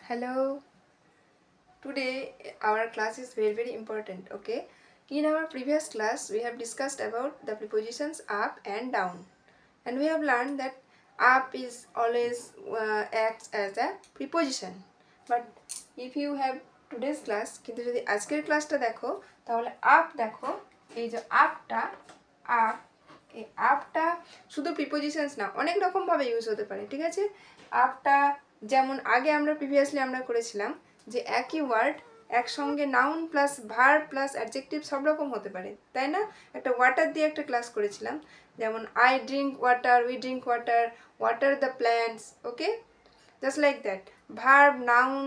Hello. Today our class is very important. Okay. In our previous class we have discussed about the prepositions up and down, and we have learned that up is always acts as a preposition. But if you have today's class, কিন্তু যদি আজকের ক্লাসটা দেখো তাহলে up দেখো, এই যে আপটা up, এই আপটা শুধু প্রিপোজিশনস না, অনেক রকম ভাবে ইউজ হতে পারে। ঠিক আছে, আপটা যেমন আগে আমরা প্রিভিয়াসলি আমরা করেছিলাম যে একই ওয়ার্ড একসঙ্গে noun plus verb plus adjective সব রকম হতে পারে, তাই না? একটা ওয়াটার দিয়ে একটা ক্লাস করেছিলাম, যেমন I drink water, we drink water, water the plants. Okay, just like that verb noun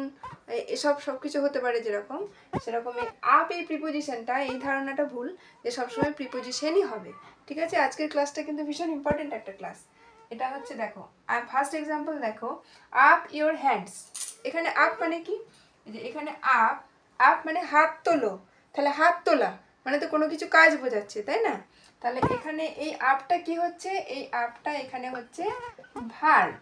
এসব সব কিছু হতে পারে যেরকম, সেরকম এই আপ এই প্রিপোজিশনটা, এই ধারণাটা ভুল যে সবসময় প্রিপোজিশনই হবে। ঠিক আছে, আজকের ক্লাসটা কিন্তু ভীষণ ইম্পর্টেন্ট একটা ক্লাস। এটা হচ্ছে দেখো, ফার্স্ট এক্সাম্পল দেখো, আপ ইয়োর হ্যান্ডস। এখানে আপ মানে কি, যে এখানে আপ, আপ মানে হাত তোলো, তাহলে হাত তোলা মানে তো কোনো কিছু কাজ বোঝাচ্ছে, তাই না? তাহলে এখানে এই আপটা কি হচ্ছে, এই আপটা এখানে হচ্ছে ভার্ব।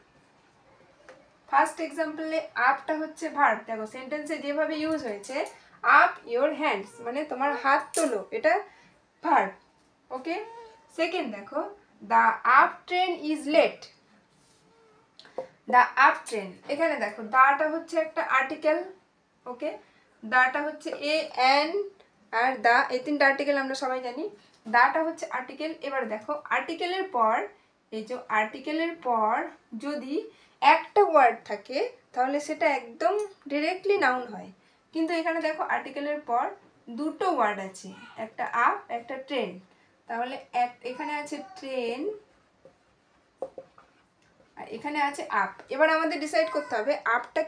ফার্স্ট এক্সাম্পলে আপটা হচ্ছে ভার্ব। দেখো সেন্টেন্সে যেভাবে ইউজ হয়েছে, আপ ইয়োর হ্যান্ডস মানে তোমার হাত তোলো, এটা ভার্ব। ওকে, সেকেন্ড দেখো, the up train is late. The up train, এখানে দেখো দাটা হচ্ছে একটা আর্টিকেল। ওকে, দাটা হচ্ছে এ এন আর দা, এই তিনটা আর্টিকেল আমরা সবাই জানি। দাটা হচ্ছে আর্টিকেল। এবার দেখো আর্টিকেলের পর, এই যে আর্টিকেলের পর যদি একটা ওয়ার্ড থাকে তাহলে সেটা একদম ডিরেক্টলি নাউন হয়। কিন্তু এখানে দেখো আর্টিকেলের পর দুটো ওয়ার্ড আছে, একটা আপ একটা ট্রেন, তাহলে এখানে আছে ট্রেন আর এখানে আছে আপ। এবার আমাদের ডিসাইড করতে হবে আপটা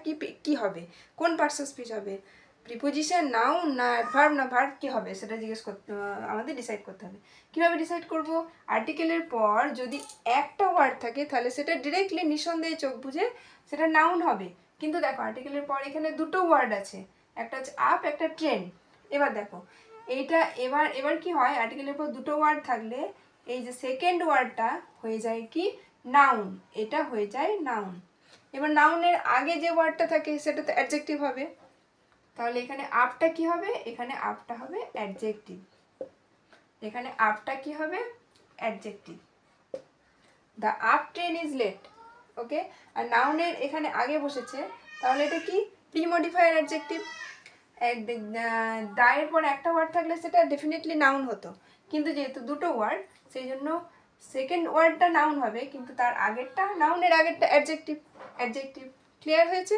কি হবে, কোন পার্টস অফ স্পিচ হবে, প্রিপোজিশন নাউন না অ্যাডভার্ব না ভার্ব, কি হবে সেটা জিজ্ঞেস করতে আমাদের ডিসাইড করতে হবে। কীভাবে ডিসাইড করব, আর্টিকেলের পর যদি একটা ওয়ার্ড থাকে তাহলে সেটা ডিরেক্টলি নিঃসন্দেহে চোখ বুঝে সেটা নাউন হবে। কিন্তু দেখো আর্টিকেলের পর এখানে দুটো ওয়ার্ড আছে, একটা হচ্ছে আপ একটা ট্রেন। এবার দেখো এইটা, এবার কি হয়, আর্টিকেলের পর দুটো ওয়ার্ড থাকলে এই যে সেকেন্ড ওয়ার্ডটা হয়ে যায় কি নাউন, এটা হয়ে যায় নাউন। এবার নাউনের আগে যে ওয়ার্ডটা থাকে সেটা তো অ্যাডজেক্টিভ হবে, তাহলে এখানে আপটা কি হবে, এখানে আপটা হবে অ্যাডজেক্টিভ। এখানে আপটা কি হবে, adjective. The up train is late. Okay, আর নাউনের এখানে আগে বসেছে, তাহলে এটা কি প্রিমডিফায়ার অ্যাডজেক্টিভ। দায়ের পর একটা ওয়ার্ড থাকলে সেটা ডেফিনেটলি নাউন হতো, কিন্তু যেহেতু দুটো ওয়ার্ড সেই জন্য সেকেন্ড ওয়ার্ডটা নাউন হবে, কিন্তু তার আগেরটা, নাউনের আগেরটা অ্যাডজেক্টিভ। অ্যাডজেক্টিভ ক্লিয়ার হয়েছে?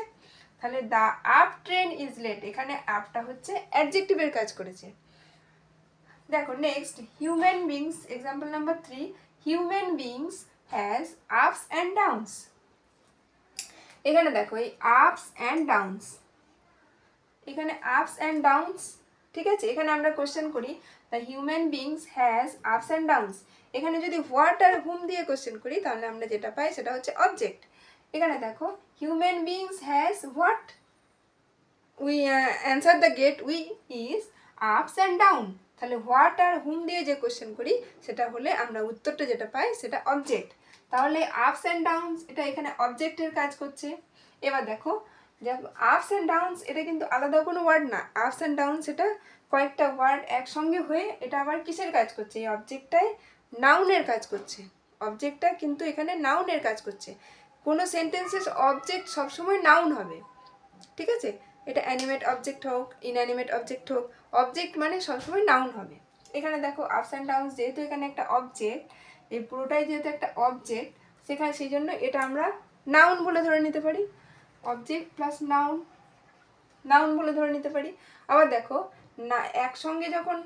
তাহলে the up train is late, এখানে আপটা হচ্ছে অ্যাডজেক্টিভের কাজ করেছে। দেখো next, human beings, example number 3, human beings has ups and downs. এখানে দেখো এই আপস অ্যান্ড ডাউনস, এখানে আপস অ্যান্ড ডাউনস। ঠিক আছে, এখানে আমরা কোশ্চেন করি the human beings has ups and downs. এখানে যদি হোয়াট আর হুম দিয়ে কোশ্চেন করি তাহলে আমরা যেটা পাই সেটা হচ্ছে অবজেক্ট। এখানে দেখো human beings has what, we answer the gate we is ups and down. তাহলে হোয়াট আর হুম দিয়ে যে কোশ্চেন করি সেটা হলে আমরা উত্তরটা যেটা পাই সেটা অবজেক্ট। তাহলে আপস অ্যান্ড ডাউনস এটা এখানে অবজেক্টের কাজ করছে। এবার দেখো যে আপস অ্যান্ড ডাউনস এটা কিন্তু আলাদা কোনো ওয়ার্ড না, আপস অ্যান্ড ডাউনস এটা কয়েকটা ওয়ার্ড একসঙ্গে হয়ে এটা আবার কিসের কাজ করছে, এই অবজেক্টটায় নাউনের কাজ করছে। অবজেক্টটা কিন্তু এখানে নাউনের কাজ করছে। কোনো সেন্টেন্সেস অবজেক্ট সবসময় নাউন হবে। ঠিক আছে, এটা অ্যানিমেট অবজেক্ট হোক ইনঅ্যানিমেট অবজেক্ট হোক, অবজেক্ট মানে সবসময় নাউন হবে। এখানে দেখো আপস অ্যান্ড ডাউনস যেহেতু এখানে একটা অবজেক্ট, এই পুরোটাই যেহেতু একটা অবজেক্ট, সেখানে সেই জন্য এটা আমরা নাউন বলে ধরে নিতে পারি। অবজেক্ট প্লাস নাউন, নাউন বলে ধরে নিতে পারি। আবার দেখো না, একসঙ্গে যখন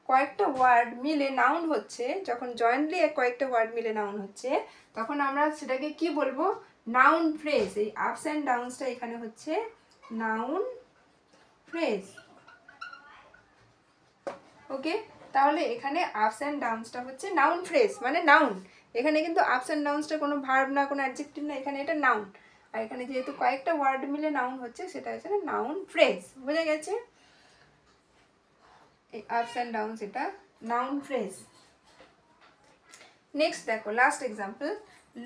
কয়েকটা ওয়ার্ড মিলে নাউন হচ্ছে, যখন জয়েন্টলি কয়েকটা ওয়ার্ড মিলে নাউন হচ্ছে, তখন আমরা সেটাকে কি বলবো, নাউন ফ্রেজ। এই আপস অ্যান্ড ডাউনসটা এখানে হচ্ছে নাউন ফ্রেজ। ওকে, তাহলে এখানে আপস অ্যান্ড ডাউনসটা হচ্ছে নাউন ফ্রেজ মানে নাউন। এখানে কিন্তু আপস অ্যান্ড ডাউনসটা কোনো ভার্ব না, কোনো অ্যাডজেক্টিভ না, এখানে এটা নাউন। আর এখানে যেহেতু কয়েকটা ওয়ার্ড মিলে নাউন হচ্ছে সেটা হচ্ছে নাউন ফ্রেজ। বোঝা গেছে? এই আপস অ্যান্ড ডাউনস এটা নাউন ফ্রেজ। নেক্সট দেখো last example,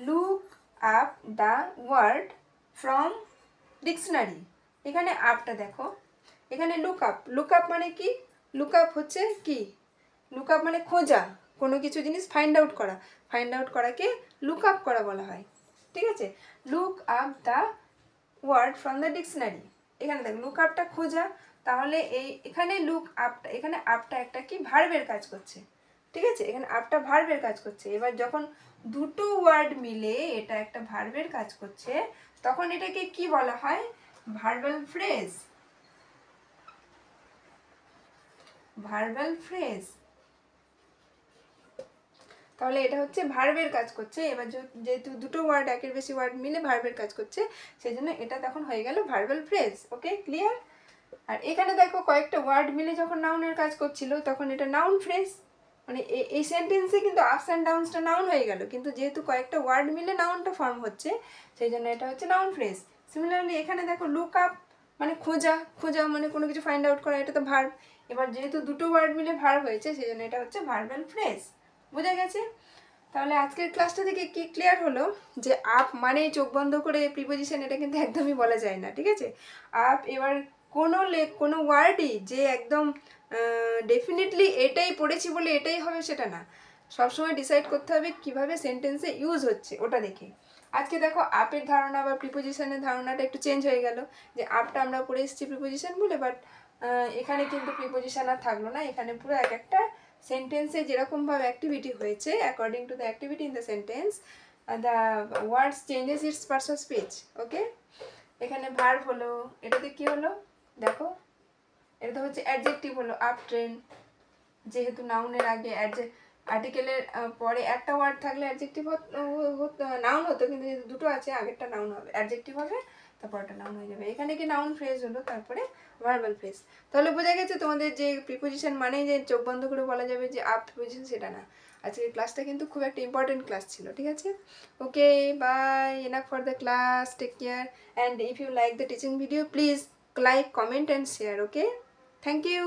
look up the word from dictionary. এখানে আপটা দেখো, এখানে লুক আপ মানে কি? লুক আপ হচ্ছে কি? লুক আপ মানে খোঁজা, কোনো কিছু জিনিস ফাইন্ড আউট করা। ফাইন্ড আউট করাকে লুক আপ করা বলা হয়, ঠিক আছে? Look up the word from the dictionary. এখানে দেখ লুক আপটা খোঁজা, তাহলে এখানে লুক আপটা, এখানে আপটা একটা কি ভার্বের কাজ করছে, ঠিক আছে? এখানে আপটা ভার্বের কাজ করছে। এবার যখন দুটো ওয়ার্ড মিলে এটা একটা ভার্বের কাজ করছে, তখন এটাকে কি বলা হয়? Verbal phrase. Verbal phrase. তাহলে এটা হচ্ছে ভার্বের কাজ করছে। এবার যেহেতু দুটো ওয়ার্ড, একের বেশি ওয়ার্ড মিলে ভার্বের কাজ করছে, সেই জন্য এটা তখন হয়ে গেল ভার্বাল ফ্রেজ। ওকে, ক্লিয়ার? আর এখানে দেখো কয়েকটা ওয়ার্ড মিলে যখন নাউনের কাজ করছিল, তখন এটা নাউন ফ্রেজ। মানে এই সেন্টেন্সে কিন্তু আপস অ্যান্ড ডাউনসটা নাউন হয়ে গেল, কিন্তু যেহেতু কয়েকটা ওয়ার্ড মিলে নাউনটা ফর্ম হচ্ছে, সেই জন্য এটা হচ্ছে নাউন ফ্রেজ। সিমিলারলি এখানে দেখো লুক আপ মানে খোঁজা, খোঁজা মানে কোনো কিছু ফাইন্ড আউট করা, এটা তো ভার্ব। এবার যেহেতু দুটো ওয়ার্ড মিলে ভার্ব হয়েছে, সেই জন্য এটা হচ্ছে ভার্বাল ফ্রেজ। বোঝা গেছে? তাহলে আজকের ক্লাসটা থেকে কি ক্লিয়ার হলো যে আপ মানে চোখ বন্ধ করে প্রিপোজিশন, এটা কিন্তু একদমই বলা যায় না, ঠিক আছে? আপ এবার কোনো ওয়ার্ডই যে একদম ডেফিনেটলি এটাই পড়েছি বলে এটাই হবে সেটা না। সবসময় ডিসাইড করতে হবে কিভাবে সেন্টেন্সে ইউজ হচ্ছে ওটা দেখে। আজকে দেখো আপের ধারণা বা প্রিপোজিশনের ধারণাটা একটু চেঞ্জ হয়ে গেল, যে আপটা আমরা পড়ে এসেছি প্রিপোজিশন বলে, বাট এখানে কিন্তু প্রিপোজিশন আর থাকলো না। এখানে পুরো এক একটা সেন্টেন্সে যেরকমভাবে অ্যাক্টিভিটি হয়েছে, according to the activity in the sentence the words changes its parts of speech. Okay, এখানে ভার্ব হলো, এটাতে কি হলো দেখো, এটা তো হচ্ছে অ্যাডজেক্টিভ হলো আপ ট্রেন। যেহেতু নাউনের আগে আর্টিকেলের পরে একটা ওয়ার্ড থাকলে অ্যাডজেক্টিভ নাউন হতো, কিন্তু যেহেতু দুটো আছে, আগেরটা নাউন হবে, অ্যাডজেক্টিভ হবে, তারপরটা নাউন হয়ে যাবে। এখানে কি নাউন ফ্রেজ হলো, তারপরে ভার্বাল ফ্রেজ। তাহলে বোঝা গেছে তোমাদের যে প্রিপোজিশন মানে যে চোখ বন্ধ করে বলা যাবে যে আপ প্রিপোজিশন, সেটা না। আজকের ক্লাসটা কিন্তু খুব একটা ইম্পর্টেন্ট ক্লাস ছিল, ঠিক আছে? Okay, bye, enough for the class, take care, and if you like the teaching video, please like, comment and share. Okay, thank you.